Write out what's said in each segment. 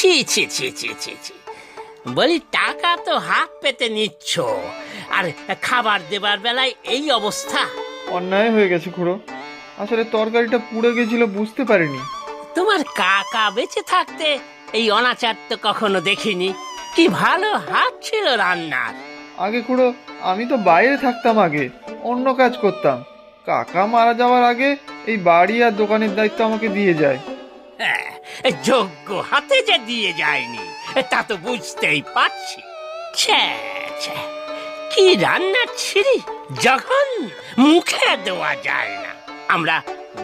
ছি ছি ছি ছি ছি ছি, বলি টাকা তো হাত পেতে নিচ্ছ, আর খাবার দেবার বেলায় এই অবস্থা। অন্যায় হয়ে গেছে খুড়ো, আসলে তরকারিটা পুড়ে গেছিল, বুঝতে পারিনি। তোমার কাকা বেঁচে থাকতে এই অনাচার তো কখনো দেখিনি। কি ভালো হাত ছিল রান্নার। আগে খুড়ো, আমি তো বাইরে থাকতাম, আগে অন্য কাজ করতাম। কাকা মারা যাওয়ার আগে এই বাড়ি আর দোকানের দায়িত্ব আমাকে দিয়ে যায়। হ্যাঁ, যোগ্য হাতে যে দিয়ে যায়নি তা তো বুঝতেই পারছি। ছ্যা, ছ্যা, কি রান্না ছিরি, যখন মুখে দেওয়া যায় না। আমরা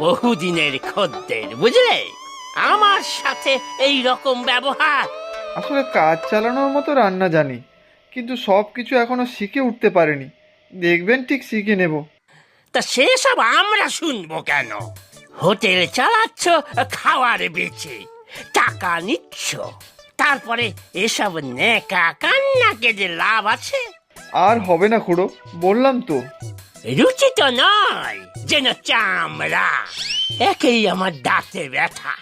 বহুদিনের খদ্দের, বুঝলে, আমার সাথে এই রকম ব্যবহার। আসলে কাজ চালানোর মতো রান্না জানি, কিন্তু সব কিছু এখনো শিখে উঠতে পারিনি। দেখবেন ঠিক শিখে নেব। তা সেসব আমরা শুনবো কেন? হোটেল চালাচ্ছ খাওয়ার বেচে, টাকা নিচ্ছ, তারপরে এসব নেকা কান্নাকে যে লাভ আছে? আর হবে না খুড়ো, বললাম তো। রুচি তো নয়, যেন চামড়া। একেই আমার দাঁতে ব্যথা,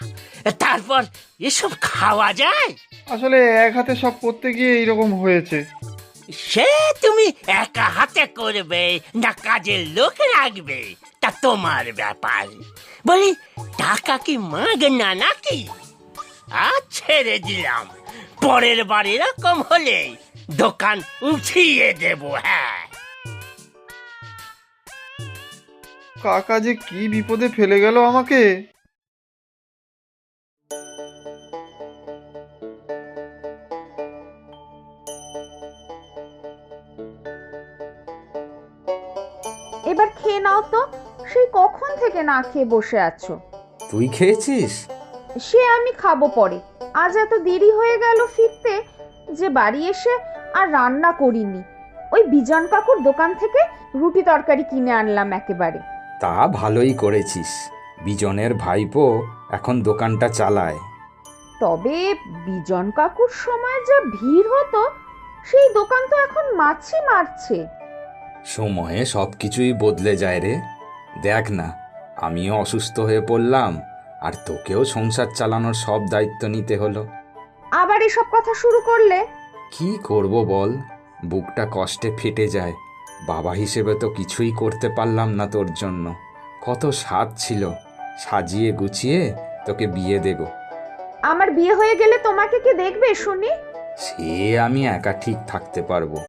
তারপর এসব খাওয়া যায়? আসলে এক হাতে সব করতে গিয়ে এইরকম হয়েছে। সে তুমি একা হাতে করবে না কাজের লোক রাখবে, তা তোমার ব্যাপার। বলি, টাকা কি মাগনা নাকি? আর ছেড়ে দিলাম, পরের বার এরকম হলে দোকান উঠিয়ে দেব। হ্যাঁ, কাকা যে কি বিপদে ফেলে গেল আমাকে। এবার খেয়ে নাও তো, সেই কখন থেকে না খেয়ে বসে আছো। তুই খেয়েছিস? সে আমি খাবো পরে, আজ এত দেরি হয়ে গেল ফিরতে যে বাড়ি এসে আর রান্না করিনি। ওই বিজন কাকুর দোকান থেকে রুটি তরকারি কিনে আনলাম একেবারে। তা ভালোই করেছিস, বিজনের ভাইপো এখন দোকানটা চালায়। তবে বিজন কাকুর সময় যা ভিড় হতো, সেই দোকান তো এখন মাছি মারছে। সময়ে সব কিছুই বদলে যায় রে। দেখ না, আমিও অসুস্থ হয়ে পড়লাম, আর তোকেও সংসার চালানোর সব দায়িত্ব নিতে হলো। আবার এসব কথা শুরু করলে? কি করব বল, বুকটা কষ্টে ফেটে যায়। বাবা হিসেবে তো কিছুই করতে পারলাম না তোর জন্য। কত স্বাদ ছিল সাজিয়ে গুছিয়ে তোকে বিয়ে দেব। আমার বিয়ে হয়ে গেলে তোমাকে কে দেখবে শুনি? সে আমি একা ঠিক থাকতে পারবো।